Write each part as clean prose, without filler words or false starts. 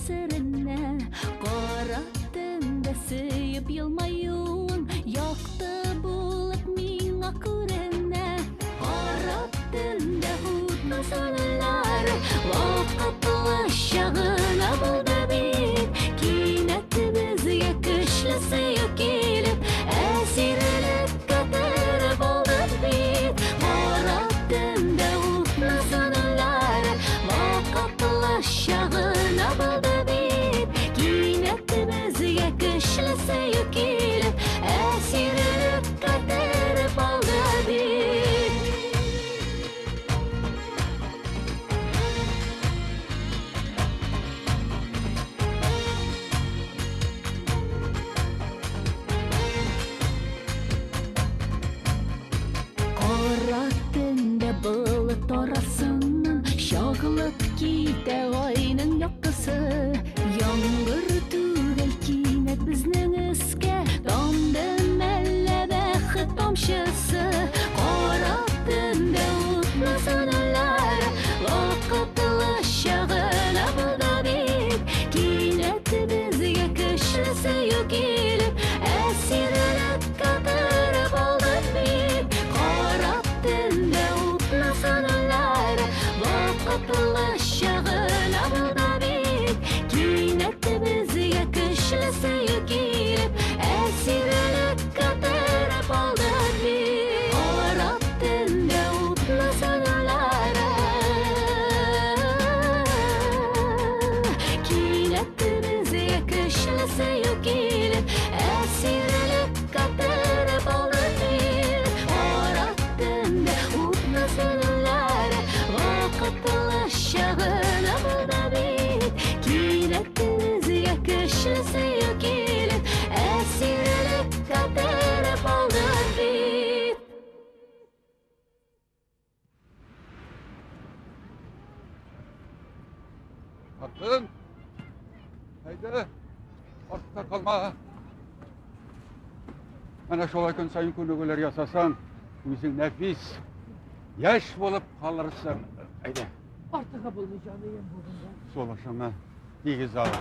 sırrına Qarattın da sıyıp yılmayın Yaktı bulup min akırına Qarattın da hutlu sanılar Vakıtlı şağına buldu bit Kinetimiz yakışlısı yok gelip Esirlik katır buldu bit Qarattın da hutlu sanılar Vakıtlı şağına buldu bit Kinetimiz yakışlısı yok gelip Esirlik katır buldu bit Qarattında bulut orasının Şağılıp gide ayının yakısı Yağmur tügel kinet bizning iske Damdı melle bəxit tomşısı Qarattında utlu sanalar Vaqıtlı şağına buldu bit Kinet biz yakışlısı yok elip Esirlik katır buldu bit Qarattında utlu sanalar Vaqıtlı şağına buldu bit Kinet biz yakışlısı yok elip Esirlik katır buldu bit Qarattında utlu sanalar Kinet biz yakışlısı yok elip Esirlik katır buldu bit Qarattında utlu sanalar Vaqıtlı şağına buldu bit Kinet biz yakışlısı yok elip Esirlik katır buldu bit Hakkın. Haydi. Ortada kalma. Ana şolay gün sayın könügüler yasasan, өзің nefis, yaş bolup kalırsın. Haydi. Artığa bulmayacağını yem bulunca. Solaşama, digiz alın.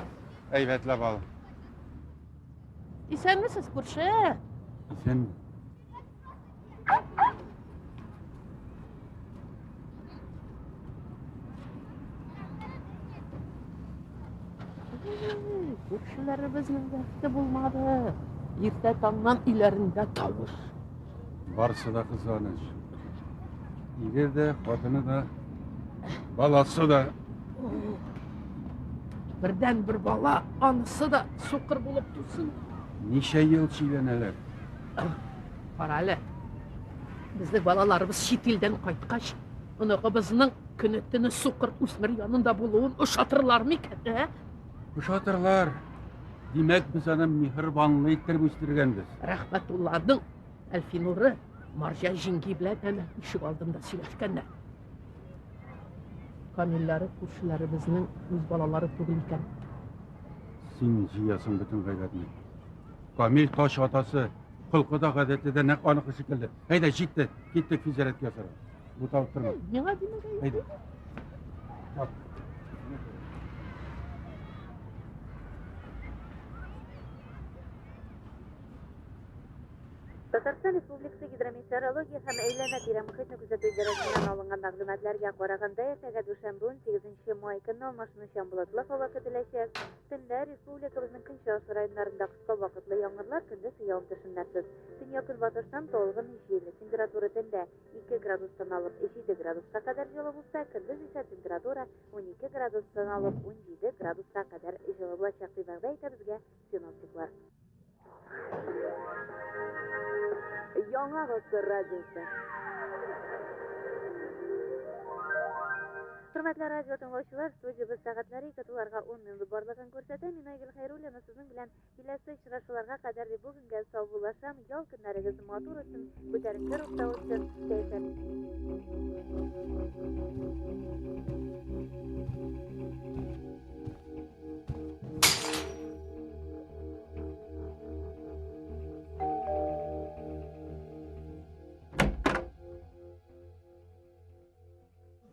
Eyvetle alın. Sen misiniz kurşu? Sen Kurşularımızın vakti bulmadı. Erте tongdan ilerinde tavır. varsa da kızanır. İger de, kadını da, balası da. Birden bir bala, anısı da sokur bulup dursun. Neşe yıl çiğleneler. Qarali, bizning balalarımız şit ilden qaytqaç, unaqa bizning künetini sokur o'smir yanında buluğun uşatırlar ekan? Kuşatırlar. Demek biz ana mihribanlığı ittirip üstürgendiz. Rahmetullah'ның Elfinur'u Marja jingi bilen hemen ışık aldığında silahkenler. Kamilleri, kurşularımızın öz balaları tugulken. Sen jiyasın bütün gayretini. Kamil taş atası, kılkıda gadette de ne kanıkı şekilde. Hayda gitti, gittik fiziret yasara. Bu tavukturma. Ne demek? Haydi. Bak. Татарстан Республикасы гидрометеорология һәм әйләнә-тирә мөхитне күзәтү идарәсеннән алынган мәгълүматларга караганда, эртәгә дүшәмбе 18 май көнне алмашынучан болытлы һава көтеләчәк. Төндә республикабызның көнчыгыш районнарында кыска вакытлы яңгырлар, көндез явым-төшемнәрсез. Төньяк-көнбатыштан толгын җилле. Температура төндә 2 градустан алып 7 градуска кадәр җылы булса, көндез исә температура 12 градустан алып 17 градуска кадәр җылы булачак дип вәгъдә итә безгә синоптиклар. Яңа Гасыр радиосы. Hürmetli radyo tınlaушылар, студиябыз сәгатьләре 2 туларга 10 минут барлыгын күрсәтә. Мин Айгөл Хәйруллина сезнең белән киләсе очрашуларга кадәр дип бүгенгә саубуллашам. Ял көннәрегез матур өчен, күтәренке рухта үтсен.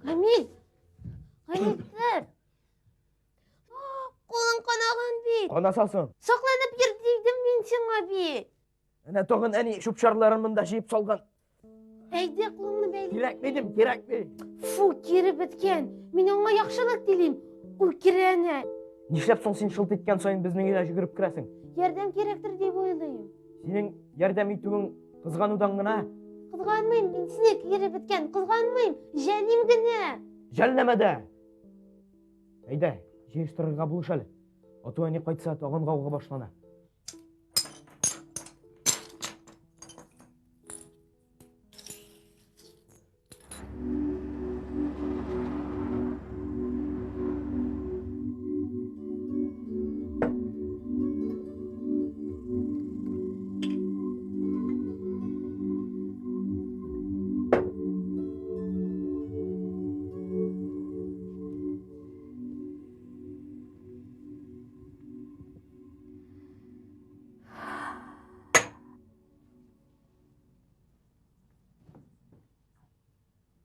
Камил! Камил, кер! Қана салсын. Соқланып жүр дейдім мен саңа бе. Әне тоғын әне шөпшарларын мында жиып салған. Әйде құлыңны бәйлі. Керек бедім, керек бе? Фу, кері біткен. Мен оңа яқшылық делейм. Ол кері әне. Нишләп соң сен шылт еткен сайын біздің үйге жүгіріп кіресің? Ярдәм керектір деп ойлайым. Сенің ярдәм итуің қызғанудан ғана. Қызғанмайым, мен сіне кері біткен. Қызғанмайым, жәлем гіне. Жәлнәмәді. Әйді, жештіріға бұлыш әлі. Ату әне қайтса тоғын қауға башлана.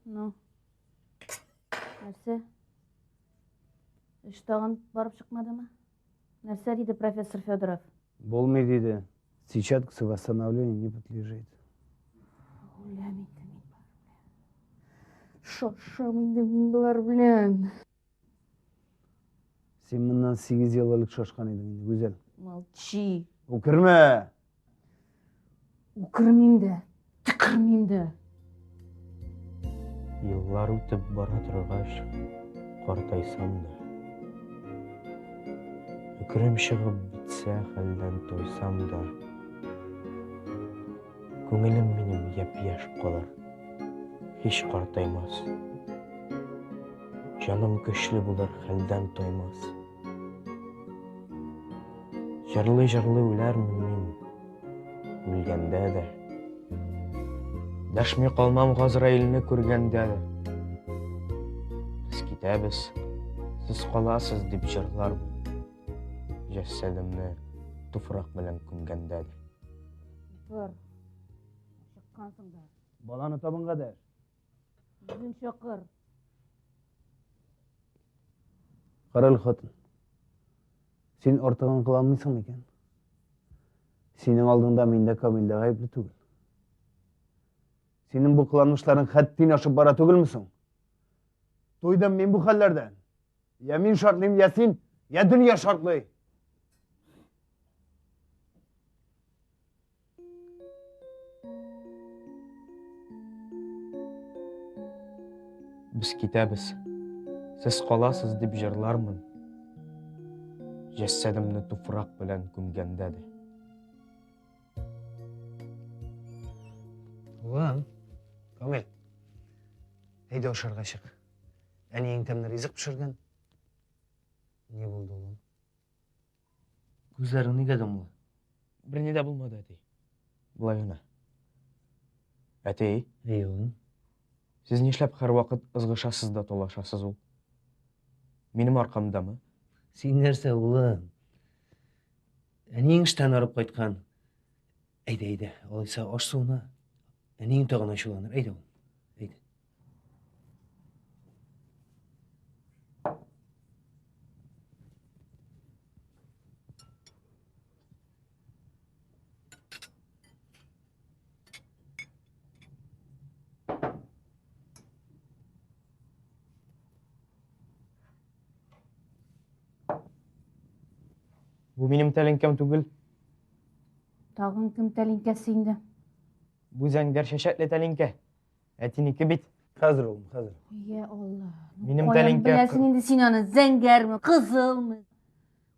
Ну, нәрсе? Іштағын барып шықмады ма? Нәрсе дейді профессор Федоров? Болмай дейді. Сетчатка к восстановлению не подлежит. Шошамайды мен бұлар білем. Сен мындан 8 елlik шошқан едің, güzel. Молчи. Өкірме! Өкірмеймді, түкірмеймді. Yıllar ötüp bara turgaç, qartaysam da. Ökürüm шығып bitse haldan toysam da. Көңілім менің яп-яш қалар, hiç qartaymaz. Жаным көчлі булар, haldan toymaz. Жырлы-жырлы өләрмін мен, өлгәндә дә. Дәшмей қалмам Ғазраилні көргәндә. Біз кетәбіз, сіз қаласыз деп жырлармын. Жәссәдімні туфрақ білән күмгәндә. Бір, шыққансың да. Баланы табынға дәр. Бүгін шақыр. Қарал қатын. Сен ортығын қыламайсың екен. Сенің алдыңда менде Камилді ғайыплы түгіл. Senin bu kılanmışların haddini aşıp bara tügül müsün? Duydum ben bu hallerden. Ya min şartlıyım ya sen, ya dünya şartlı. Biz кетәбіз, сіз қаласыз деп жырлармын. Жәссәдімні туфрақ білән күмгәндә дә. Ulan, Kamil. Haydi oşarga çık. Әнең тәмні ризық пішірген. Не болды оған? Көздерің неге дымлы? Біріне де болмады әтей. Бұлай ғана. Әтей, Ей оғын. сіз нешләп һәр вақыт ызғышасыз да толашасыз ул? Менің арқамдамы? Сен нәрсе оғылым? Әнең іштен арып қайтқан. Әйді, олайса аш суына. Әнең тоғын ашуланыр. Әйді оғын. Әйді. Бұл менің тәлінкем түгіл. Тағын кім тәлінкесі енді? Бұл зәңдер шәшәтлі тәлінке. Әтінікі бит. Қазір оғым, қазір. Я Allah. Менің Қоям тәлінке... біләсің енді сен аны зәңгәрмі, қызылмы?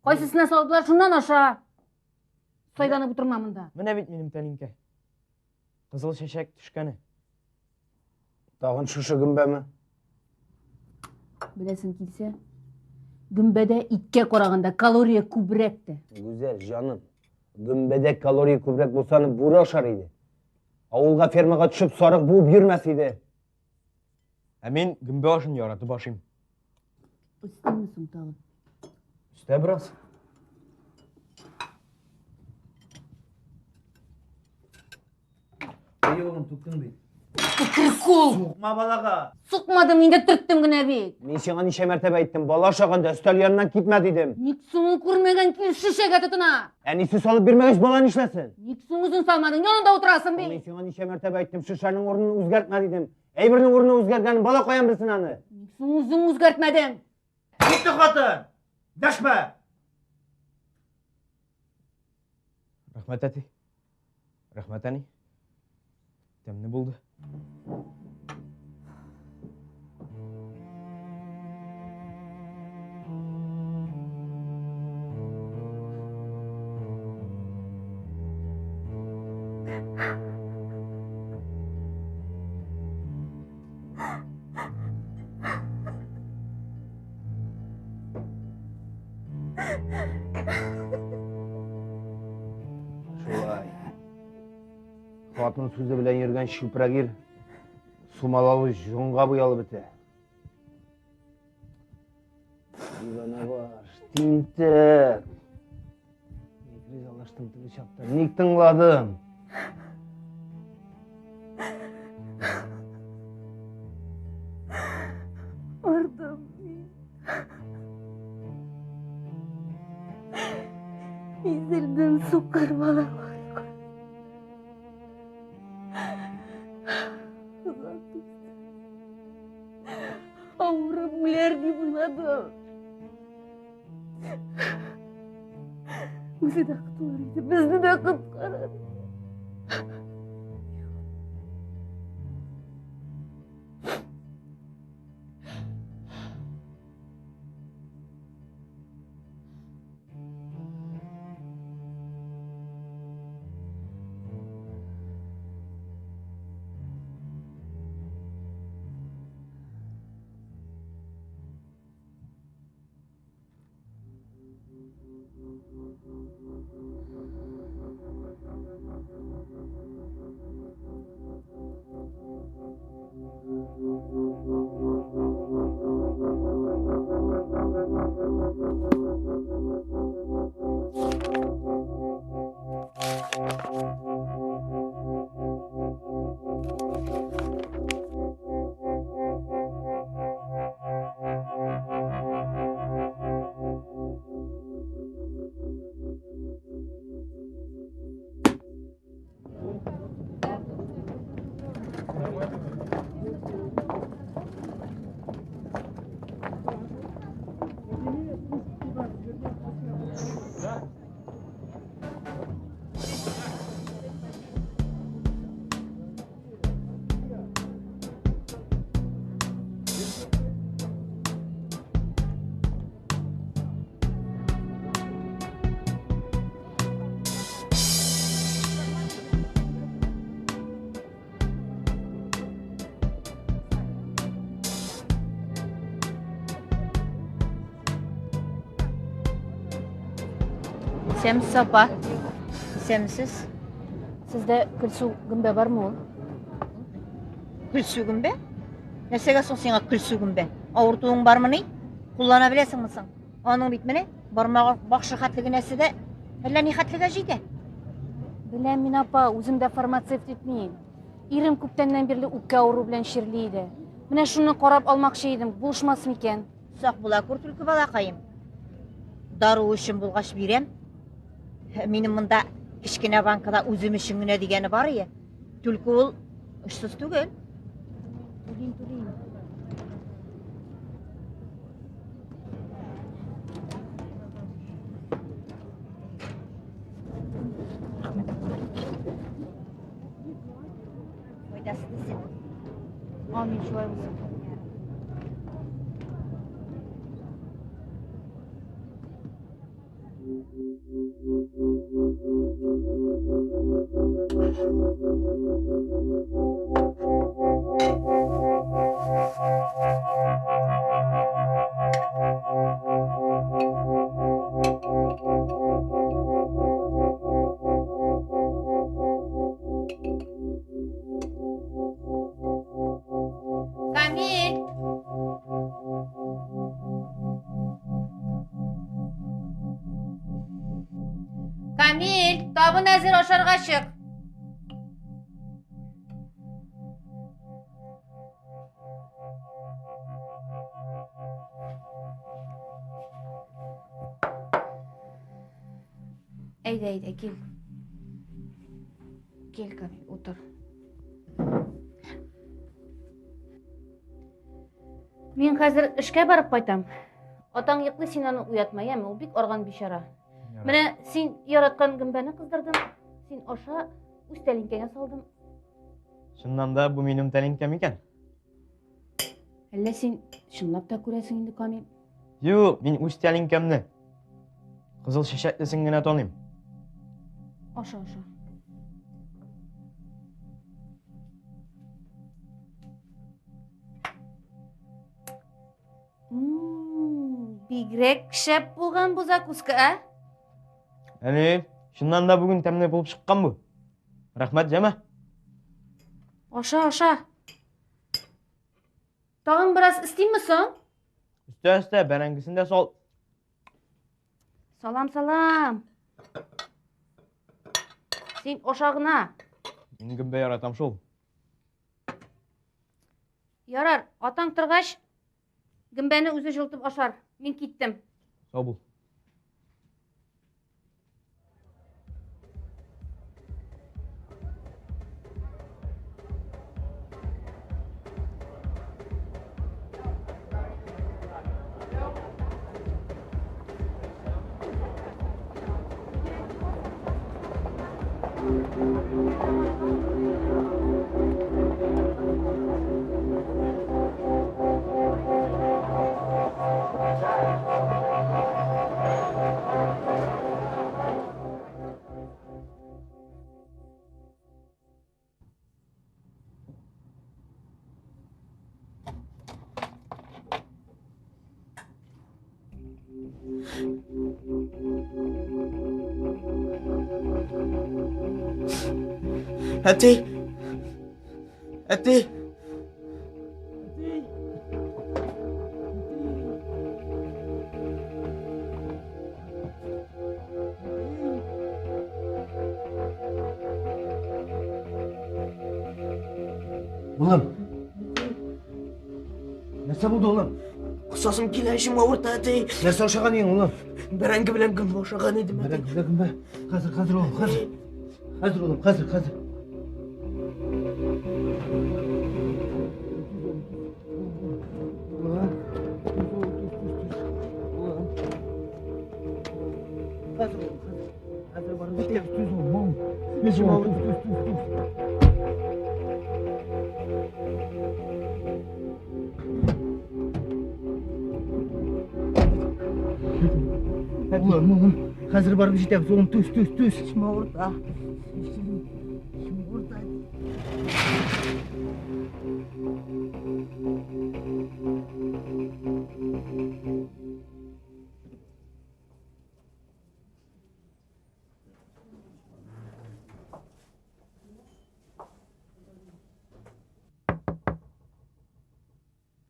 Қойсысына салдылар шундан аша. Сойданып отырмамында. Міне бит менің тәлінке. Қызыл шәшәк түшкәні. Тағын шушы гүмбә ме? Білесің келсе, гүмбәдә итке қарағанда калория күбіректі. Güzel canım. Gümbede kalori kübrek bulsanı buru aşar idi. Ауылға фермаға түшіп сарық буып жүрмәс еді. Ә мен гүмбе ашын яратып ашым. Үстемісің тағын? Üste biraz. İyi oğlum tuttun bir. Прикол. Суқма балаға. Сұқмадым, енді түрттім гіне бек. Мен саған неше мәртебе айттым, бала шағында үстел янынан кетме дедім. Никсуңы көрмеген кел шешеге тұтына. Әнесі салып бермегеш баланы ішлесін. Никсуңызын салмадың, yanında отырасың Мен бек. саған неше мәртебе айттым, шишаның орнын өзгертме дедім. Әйбірінің орнын өзгергенін бала қоян білсін аны. Никсуңызын өзгертмедің. Кетті қатын, дәшпе. Рахмет әти. Рахмет әни. Тәмні болды. Шулай. Қатын сөзі білен ерген шүпірагер сумалалы жоңға бұялы біті. Ивана бар, тинтік. Некрез алаштың тілі шапты. Ник тыңладым? Ардам Üzüldüm sokar balalar. Avrum güler diye buyladım. Bizi de kutlarıydı, bizi de kutlarıydı. Сәмсіз апа. Сәмсіз. Сізде күлсу гүмбе бар ма ол? Күлсу гүмбе? Нәрсеге соң сеңа күлсу гүмбе? Ауыртуың бармы ни? Куллана білесің мысың? Аның бит мене бармағы бақшы хатлығы нәрседе әллә ни хатлыға жейді? Білем мен апа, өзім де фармацевт етмейім. Ирім көптеннен берлі үпке ауру білен шерлейді. Мене шуны қарап алмақшы едім, болышмас мекен? Сақ бұла көр түлкі балақайым. Дару үшін бұлғаш берем. Менің мұнда кішкене банкада өзім үшін генә дегені бар ие. Түлкі ол үшсіз түгел. Төлейм. Пайдасы десен. Амин, шулай болсын. Камиль! Камиль, табын әзір ашарға шық. Әйдә, кел. Кел, Камил, отыр. Мен қазір ішке барып қайтам. Атаң йоқлый, сен аны уятмай, әмі, ул бик арган бишара. Менә син яраткан гөмбәне кыздырдым. Син аша үз тәлинкәңә салдым. Шыннан да bu минем тәлинкәм икән. Әллә син чынлап та күрәсең инде, Камил? Юк, мин үз тәлинкәмне кызыл чәчәклесен генә таныйм. Аша. Бигрәк шәп булган бу закуска, ә? Әне, шыннан да бүген тәмле булып чыккан бу. Рәхмәт, җәмә. Аша. Тагын бераз истейме соң? Өстә, бәрәңгесен дә сал. Салам. Син аша гына. Мин гөмбә яратам шул. Ярар, атаң торгач, гөмбәне үзе жылтып ашар. Мин киттем. Сау бул. Әти. Улым. Нәрсә булды, улым? Кысасым килә, эшем авырта, әти. Нәрсә ашаган ең, улым? Бәрәңге белән гөмбә ашаган идем, әти. Гөмбә. Хәзер, улым, хәзер. Хәзер, улым, хәзер. Хәзер барып җитәбез, түз улым. Эшем авырта, түз. Улым, хәзер барып җитәбез, улым, түз. Эшем авырта.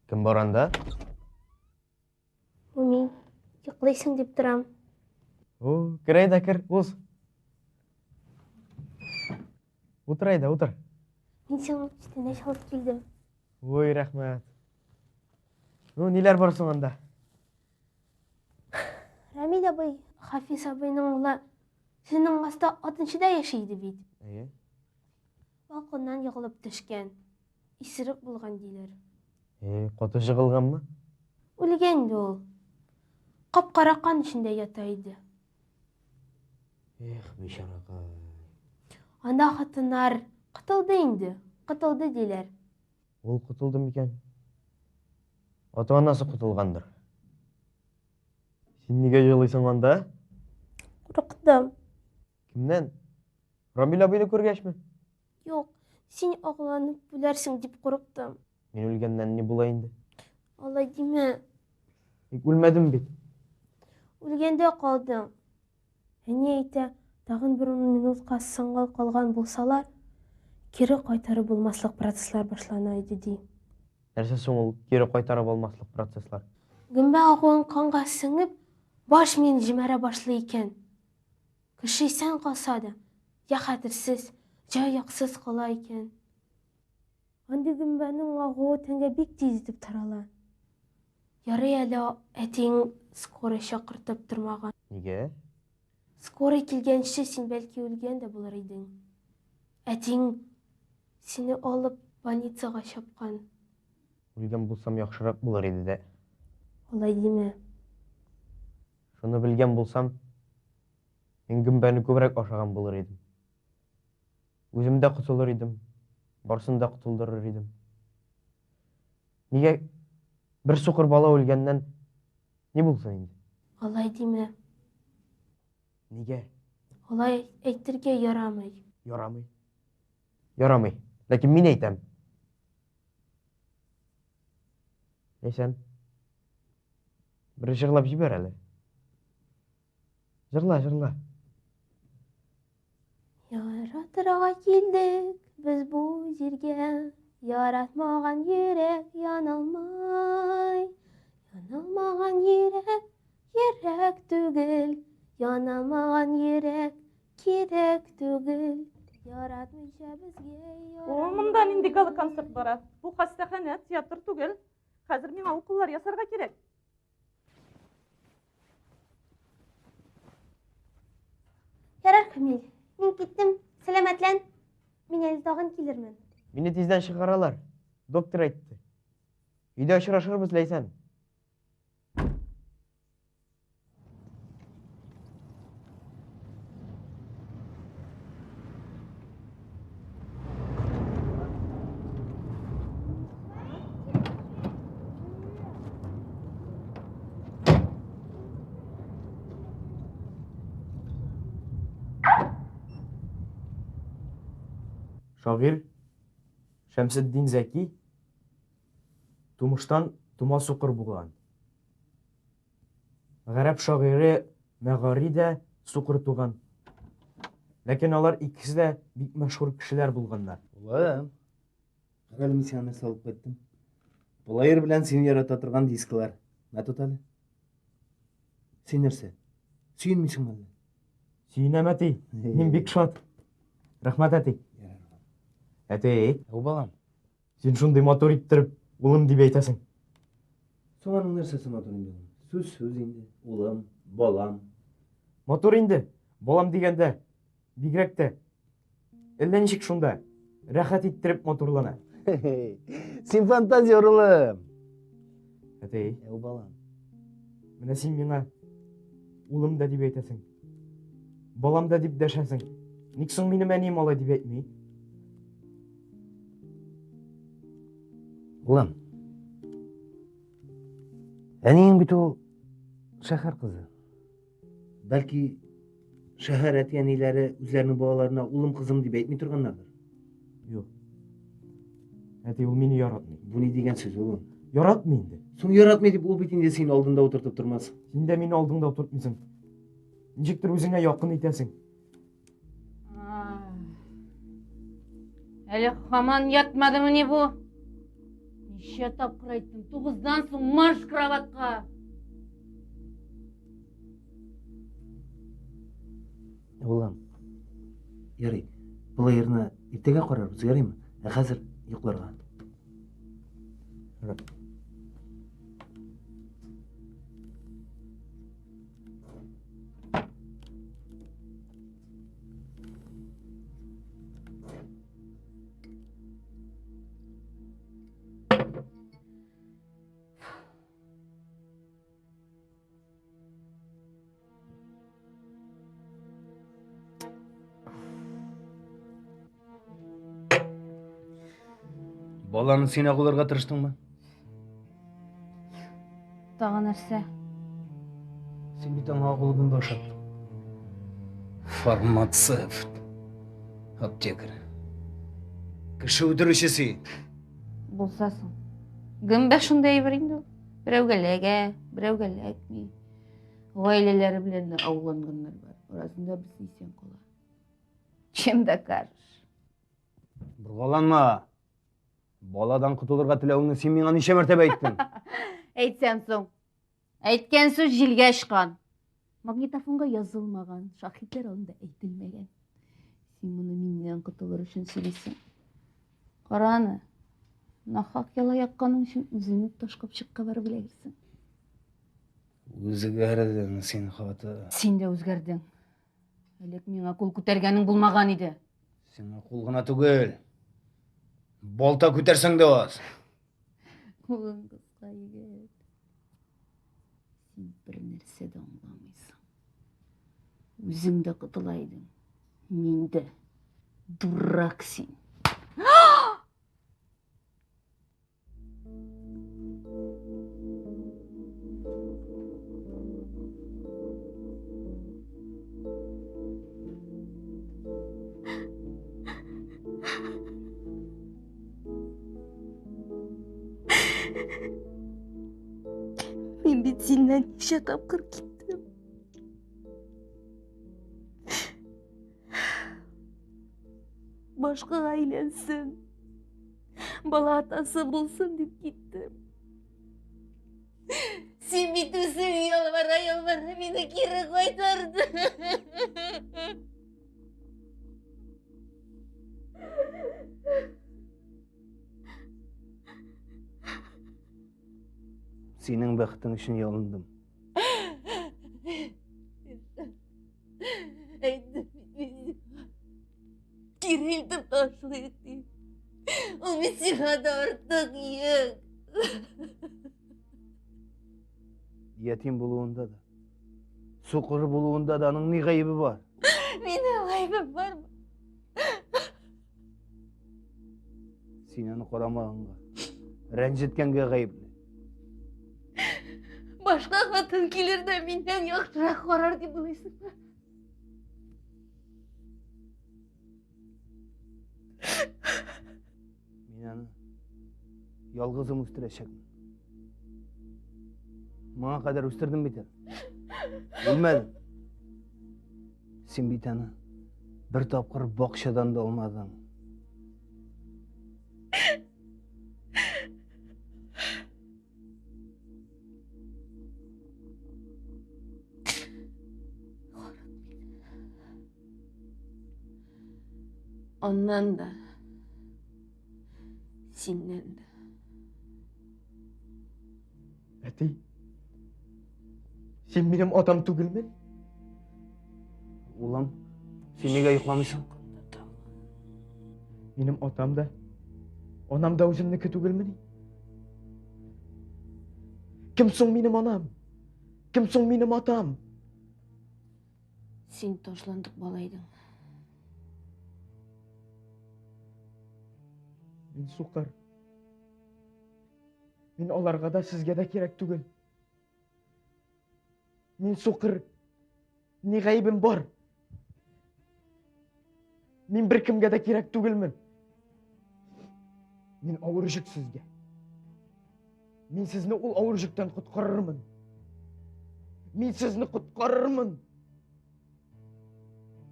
Кем бар анда? Мин йоклыйсың дип торам. О, кер әйдә, кер, уз. Утыр әйдә, утыр. Мин сиңа үстенә чалып килдем. Ой, рәхмәт. Ну, ниләр бар соң анда? Рамил абый, Хафиз абыйның улы сезнең аста 6-да яши иде бит. Әйе. Балконнан егылып төшкән. Исерек булган диләр. Каты жығылганмы? Үлгән ул. Капкара кан эчендә ята иде. Бишаракай. Анда хатыннар кытылды инде. Кытылды диләр. Ул кутылды микән? Ата-анасы кутылгандыр. Син нигә җырлыйсың анда? Курыктым. Кимнән? Рамил абыйны күргәчме? Юк, син агланып үләрсең дип курыктым. Мин үлгәннән ни була инде? Алай диме. Үлмәдем бит. Үлгәндә калдың. Әни әйтә, тагын бер 10 минутка сыңгыл калган булсалар, кире кайтарып булмаслык процесслар башлана иде ди. Нәрсә соң ул кире кайтарып алмаслык процесслар? Гөмбә агуын канга сеңеп, баш мин җимәрә башлый икән. Кеше исән калса да, я хәтерсез, я яксыз кала икән. Андый гөмбәнең агуы тәнгә бик тиз дип тарала. Ярый әле әтиң скорый чакыртып тормаган. Нигә? Скорый келгенше сен бәлки өлген де болар едің. Әтең сені алып больницаға шапқан. Өлген болсам яхшырақ болар еді де. Олай деме. Шуны білген болсам, мен гүмбәні көбірек ашаған болар едім. Өзім де құтылыр едім, барсын да құтылдырыр едім. Неге бір соқыр бала өлгеннен не болсын енді? Олай деме. Неге? Олай әйттерге ярамай. Ярамай. Ярамай. Ләкин мен әйтәм. Ләйсән, бір жырлап жібер әлі. Жырла. Яратырға келдік біз бұл жерге, яратмаған ерек яналмай. Яналмаған ерек түгіл, янамаған ерек керек түгіл. Яратмайша бізге Мында индикалы концерт бара. Бу хастахана, театр түгел. Хәзер миңа укуллар ясарга кирәк. Ярар, Камил, мен кеттім. Сәләмәтлән. Мен әлі тағын келермен. Мені тизден шығаралар. Доктор айтты. Үйде ұшырашырбыз, Ләйсән. Шағир Шәмсетдин Зәки тумыштан тума соқыр болған. Ғәрәп шағиры Мәғари дә соқыр туған. Ләкин алар икisi дә бик мәшһүр кешеләр булганнар. Улым, қаралым сені салып кеттім. Бұлайыр білән сені ярата тұрған дискілер. Нә тұталы? Сен нәрсе? Сүйінмейсің әлі? Сүйінәм әти, мен бик шат. Рахмат әти. Әтей, Әу балам, сен шундай мотор иттіріп, улым деп әйтәсің. соңаның нәрсесі матур инде. Сөз инде. Улым, балам. Мотор инде, балам дегенде, бигрәк тә. Әллә ничек шунда, рәхәт иттіріп моторлана. Сен фантазия улым. Әтей, Әу балам. менә син миңа улым да деп әйтәсің. Балам да деп дәшәсің. Ник соң минем әнием алай деп әйтмей? Улым, әнең бит ул шәһәр қызы. Бәлки шәһәр әтиәниләре үзләренең балаларына улым кызым дип әйтми торганнардыр. Юк. Әтей, ул мине яратмый. Бу ни дигән сүз улым? Яратмый инде. Соң яратмый дип ул бит инде син алдында утыртып тормас. Син дә мине алдыңда утыртмыйсың. Ничектер үзеңә якын итәсең. Әлі хаман ятмадымы не бу? Неше тапқыр айттым, 9-дан соң марш кроватқа. Улым, ярый. Булайырны иртәгә карарбыз, ярыймы? Ә хәзер йокларга. Баланы сен ағыларға тырыштың ба? Тағы нәрсе? Сен бит аңа ағылығын башаттың. Фармацевт, аптекар, кіші өдірішісі. Болсасын. Гүмбә шундай бір инде. Біреуге ләгә, біреуге ләкми. Ғаилелері белән дә ауланганнар бар. Арасында біз исән кала. Чем докажешь? Бұрғаланма. Баладан құтылырға тілеуіңді сен миңа неше мәртебе айттың? Әйтсәм соң. Әйткән сөз жилгә ашкан. Магнитофонга язылмаган, шаһитлар алдында әйтелмәгән. Син моны миннән құтылыр өчен сөйлисең. Караны. Нахак яла якканың өчен үзеңне ташкап чыкка барып беләгерсең. Өзгәрдең сен хаты. Син дә үзгәрдең. Элек миңа кул күтәргәнең булмаган иде. Сиңа кул гына түгел. Болта күтәрсәң дә аз. Кулың кыска егет. Син бер нәрсә дә аңламыйсың. Үзең дә кытыла идең. Мин дә. Дурак син. Мен бит сенен неше тапкыр киттим. Башкага айлансын, бала атасы болсын деп киттим. Сен бит өзүң ялвара мени кире кайтарды. Синең бәхетең өчен ялындым. Кирилдим ташлыйт дейм. Ул бит сиңа да артык йөк. Ятим булуында да, суқыр булуында да аның ни гайыбы бар? Менің ғайбым бар ма? Син аны карамаганга, рәнҗеткәнгә гайыплы. Башка хатын килер дә миннән яхшырак карар дип уйлыйсыңмы? Мин аны ялгызым үстерәчәкмен. Маңа кадәр үстердем бит. Үлмәдем. Син бит аны бер тапкыр бакчадан да алмадың. Ondan da, senden de. Әти, сен менің атам түгілмен? Улам, син нигә йокламыйсың? Менің атам да, анам да өзімнікі түгілмени? Кім соң менің анам? Кім соң менің атам? Сен ташландық балайдың. Мен суқыр. Мен оларға да сізге де керек түгіл. Мен суқыр. Не ғайбым бар? Мен бір кімге де керек түгілмін. Мен ауыр жүк сізге. Мен сізні ол ауыр жүктен құтқарырмын. Мен сізні құтқарырмын.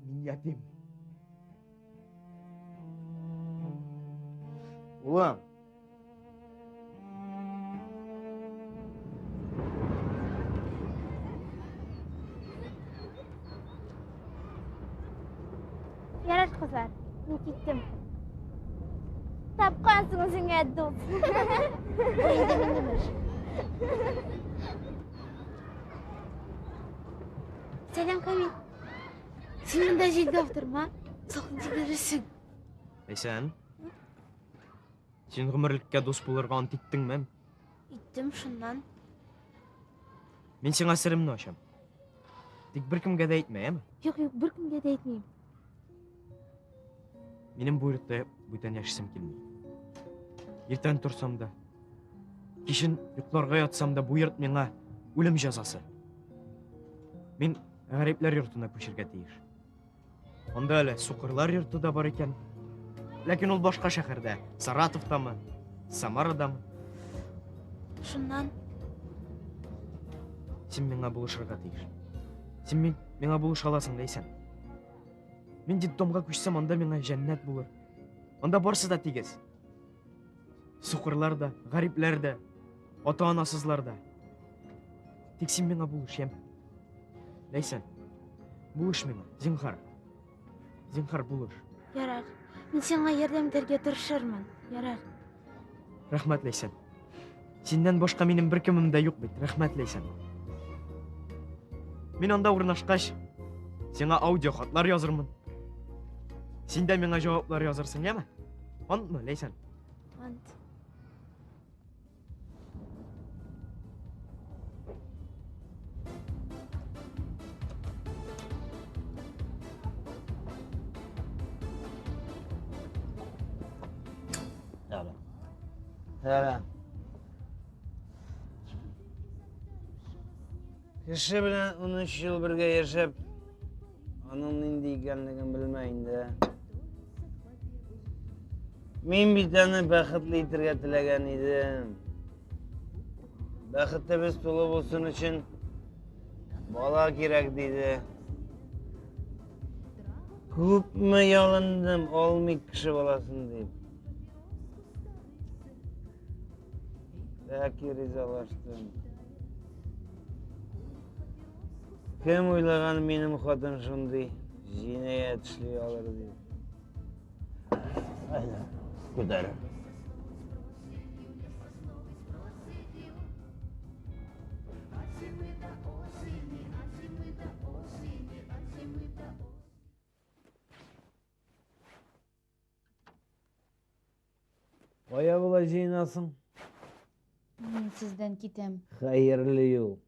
Мен ятим. Улам, Yarаш kızlar, ben gittim. Tapqansınız singə dut. Neydi benimdir? Selam Kamil. Senin de cildi oturma. Soqынчы görürsün. Sen? Сен ғұмырлікке дос болырға ант иттің мәм? Иттім шыннан. Мен сеңа сірімні ашам. Тек бір кімге де айтма, әмі? Yok, bir kimге de etmeyeyim. Менің бұйрықта бұйтан яшысым келмей. Ертен тұрсам да, кешін ұйқларға ятсам да бұйырт меңа өлім жазасы. Мен ғариплер йұртына көшірге дейір. Онда әлі суқырлар йұрты да бар екен. Ләкин ол башқа шәһәрдә, Саратовтамы, Самарадамы. Шыннан. Сен меңа булышырға тиеш. Сен меңа булыша аласың дейсен. Мен детдомға көшсем, анда меңа жәннәт булыр. Анда барсы да тигез. Суқырлар да, ғариплер да, ата-анасызлар да. Тек сен меңа булыш, ем. Дейсен, булыш меңа, зинхар. Зинхар булыш. Ярар. Мен сеңа ярдәмдәргә тырышырмын. Ярар. Рәхмәт Лейсен. Синнән башка минем бер кемем дә юк бит. Рәхмәт Лейсен. Мин анда урнашкач, Сеңа аудио хатлар язырмын. Сен де меңа жауаплар язырсың, яма? Антмы, Лейсан? Ант. Кіші білен 13 жыл бірге ешіп, оның нинди екенлігін білмейін де. Мен битаны бақытлы итірге тілеген едім. Бақытты біз толы болсын үшін бала керек дейді. Көп мі ялындым, олмай кіші баласын деп. Бәкі ризалаштым. Кім ойлаған менің қатын шындай жиная түшлей алыр деп. Айда, көтәрі. Қоя бола жиынасың? Мен сізден кетем. Қайырлы ел.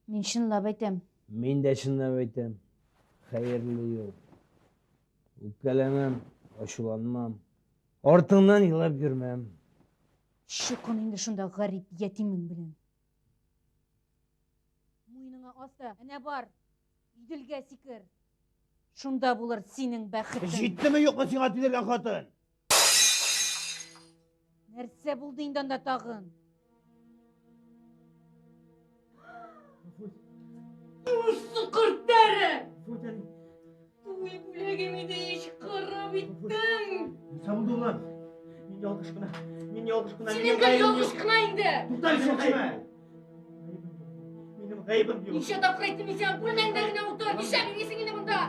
Мен шынлап айтам. Мен де шынлап айтам. Қайырлы ел. Өккәләмәм, ашуланмам. Артыңнан елап жүрмәм. Шықын енді шында ғарип етімін білін. Мойныңа аста, әне бар. Үйділге сикір. Шында болар сенің бәқітің. Жетті ме жоқ ма сен атылерген қатын? Нәрсе болды индан да тағын. Сұқырттары! Туй бүлегімеді еш қарап еттің. Сабылды ұлан. Мен ялғышқына. Сенің кәл ялғышқына енді. Тұтар шоқыма. Менің ғайбым жоқ. Неше тапқайтты мен сен бүлмеңдеріне ұтыр. Неше бересің енді мұнда.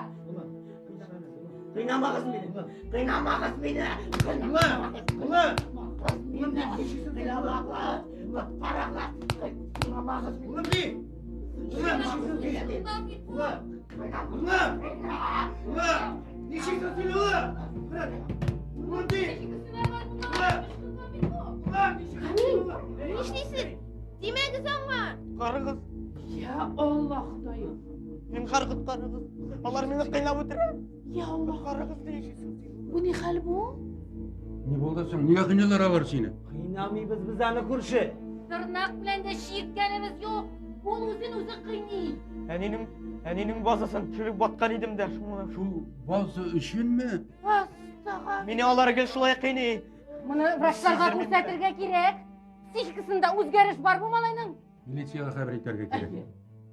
Қинамағыз мені. Қинамағыз мені. Ұлан. Не işleysiz? Demeniz ama. Қарғыз. Я Аллахтайым. Мен қарғыз. Олар мені қинап отыр. Я Аллах. Қарғыз дейшісің. Bu ne hal bu? Не болды сен? Не қиналар алар сені? Қинамайбыз біз аны көрші. Тырнақ білен де шиірткеніміз жоқ. Ол өзін-өзі қиний. Әненің базасын түріп батқан едім де. Шу базы үшін ме? Астаға. Мені алар кел шулай қинай. Мұны врачтарға көрсетірге керек. Психикасында өзгеріш бар бұл малайның. Милицияға хабар етерге керек.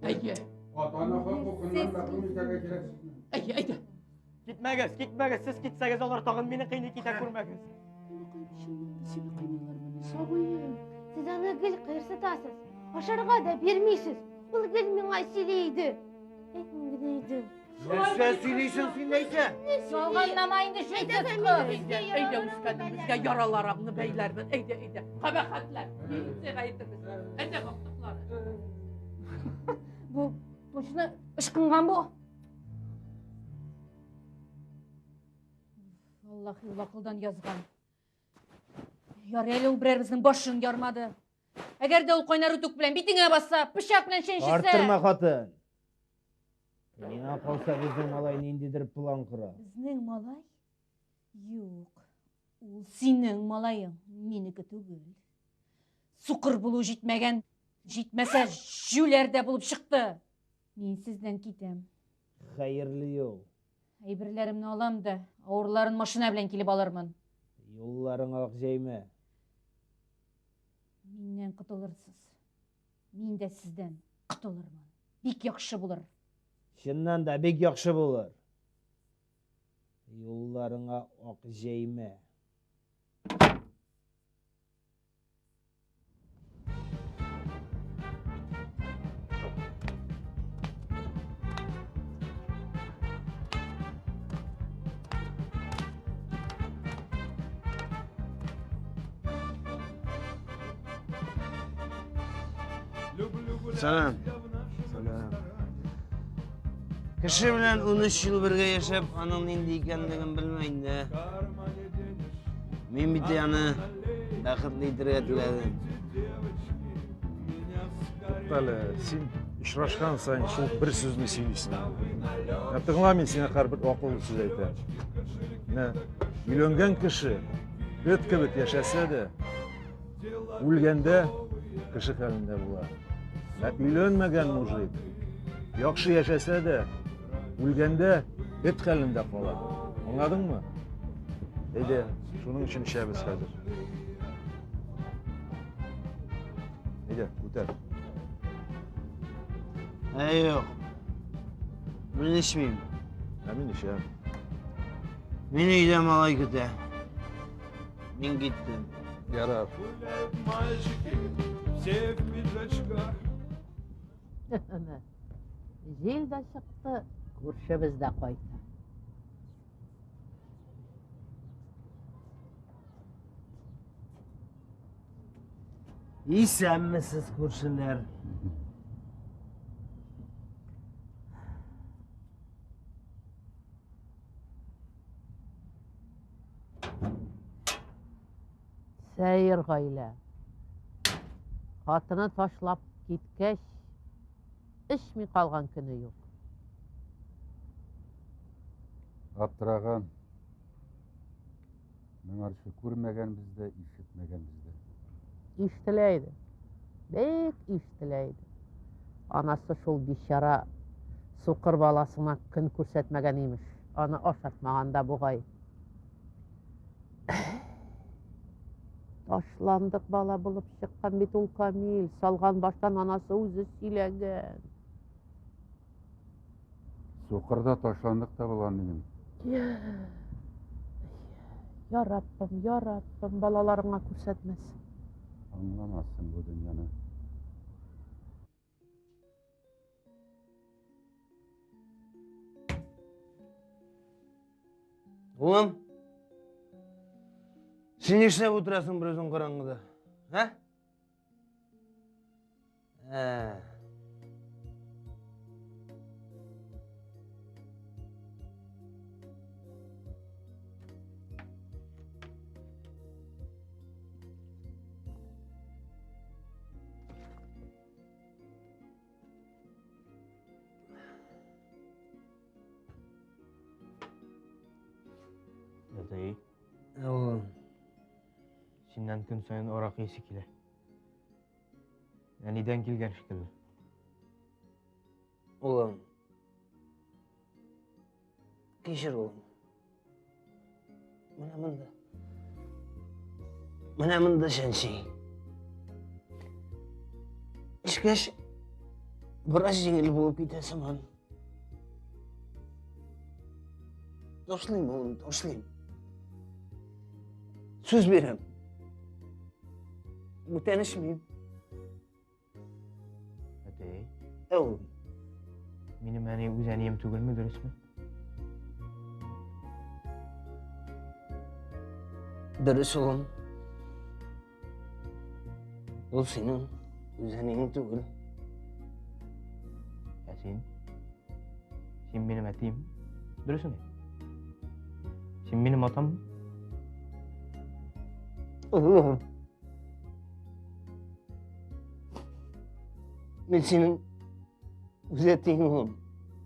Әйе. Ата-ана құқығынан мәхрүм етуге керек. Әйе. Кетмәгіз. Сіз кетсәгіз олар тағын мені қинай кете көрмәгіз. Seni kıynalar sabıyım. Siz аны гіл қиырсытасыз. Ашарға да бермейсіз. Бұл гіл меңа сөйлейді. Мен гідейді. Нәрсе сөйлейсің, сөйлейсің. Жалғаннамайынды шөйтсіз қыз. Eyde üstadımızga yaralarımını beylerden. Eyde. Kabakatler. Militsiyaya getiririz. Eyde baktıkları. Bu boşuna ışkınған bu. Аллах ақылдан yazған. Яр әлі ол бірер біздің башын ярмады. Әгер де ол қойнар үтік білен бетіңе баса, пышақ білен шеншісі. Арттырма қатын. Мені қалса біздің малай нендедір план құра. Біздің малай? Жоқ. Ол сенің малайың, менікі түгел. Сұқыр болу жетмеген. Жетмесе жүлерде болып шықты. Мен сізден кетем. Қайырлы ел. Әйбірлерімні алам да, ауырларын машина білен келіп алармын. Yolların ақ жейме. Менен құтылырсыз. Мен де сізден құтылырмын. Бек яқшы болыр. Шыннан да бек яқшы болыр. Yollarına ақ жейме. Salam. Кіші білән 13 жыл бірге яшап, аның ненде екендігін білмейін де. Мен бите аны бақытлы итірге тіледім. Тоқталы, сен ұшырашқан сайын сол бір сөзді сөйлейсің. Тыңла, мен сені бір ақылды сөз айтайын. Міне, үйленген кіші өт кебек яшаса да, өлгенде кіші халінде болады. Үйленмеген мужик яхшы яшаса да, өлгенде өт халінде қалады. Аңладың мы? Әйде, шуның үшін ішәбіз қазір. Әйде, өтер. Yok. Ben içmeyeyim. Emin iş ya. Beni öyle malay kötü. Ben gittim. Yarar. Жел да шықты, көршіміз де қойды. İyi sen misiniz kurşunlar? Сәйір ғайлә. Қатыны ташлап кеткәш, ішмей қалған күні жоқ. Аптыраған, мыңаршы көрмеген бізді, ишетмеген бізді. Иштілейді, бек иштілейді. Анасы шул бишара суқыр баласына күн көрсетмеген имеш. Аны ашатмағанда бұғай. Ташландық бала болып шыққан бет ул Камил. Салған баштан анасы өзі сөйлеген. Соқырда ташландық та болған дейін. Я Раббым, балаларыңа көрсетмесін. Аңламасын bu dünyаны. Oğlum, sen ne işine oturasın bir özün karangıda? Ha? Dayı, Oğlum, senden gün sayın orak iyisi kile. Neden kelgen şekilde? oğlum. Geçir oğlum. Mana mında sensin. Çıkış, biraz jengil bulup gitesem han. Doşlayayım oğlum, doşlayayım. Söz verem. Mutanışmayayım. Dayı, Oğlum, benim hani üzeniyem tügül mü dürüst mü? dürüst oğlum. O senin üzenin tügül. Ya sen benim etiyim, dürüst mü? Sen benim atam mı? Oğlum. Ben senin üzettiğin oğlum.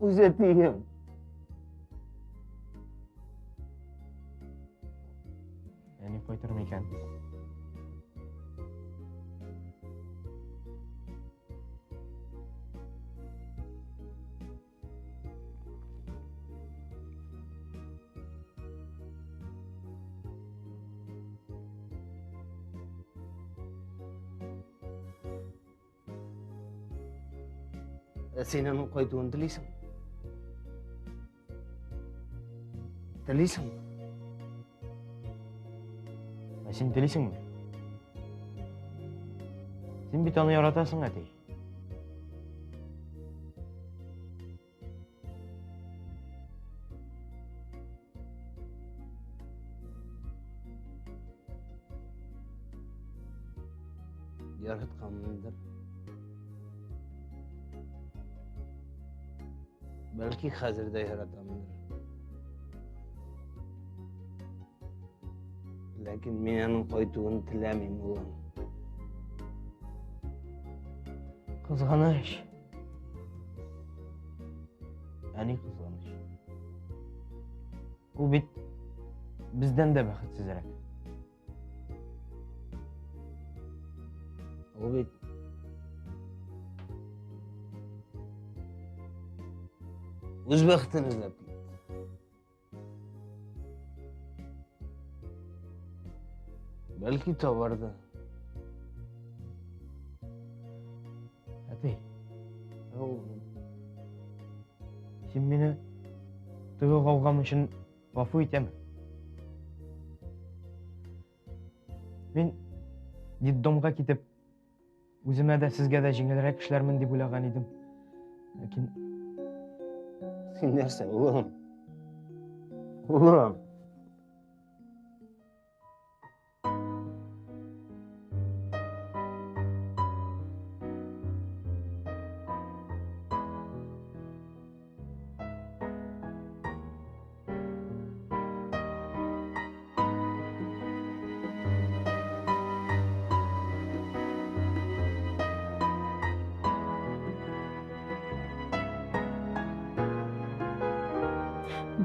Üzettiğim. Yani koyturmayken. Senin koyduğun diliysin. Diliysin. Ya sen delisin mi? Sen bir tane yaratasın hadi. Yaratkanlıdır. Belki hazırda yaratamındır. Lakin men onun koyduğunu tilemeyim ulan. Kızgınış. Yani kızgınış. O bit bizden de baxtsizroq. O bit o'z baxtini izlab ketdi. Balki tovardi. Atay. Sen meni to'y qavg'am uchun g'afur etaman. Men Diddomga ketib, o'zimga da sizga da yengilroq ishlarman deb o'ylagan edim. Lekin sen narsa, o'g'lim? O'g'lim.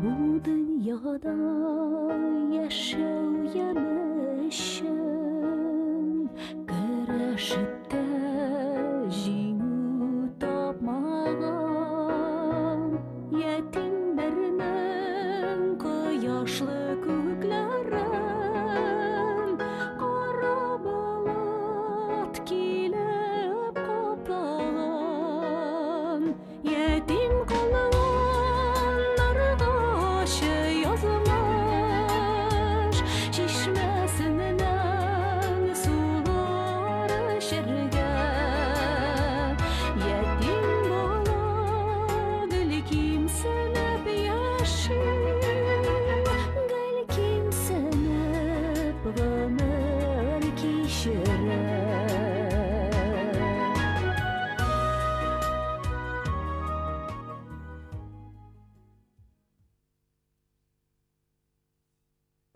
Bu dünyada yaşav yemişim, karışıp da jiңu tapmagan yetimlerinin koyaşlı köklerin kara balat kilip kaplagan yetim kalan yazılmış şişmesinden sular şerge yetim bala gül kimsenep yaşa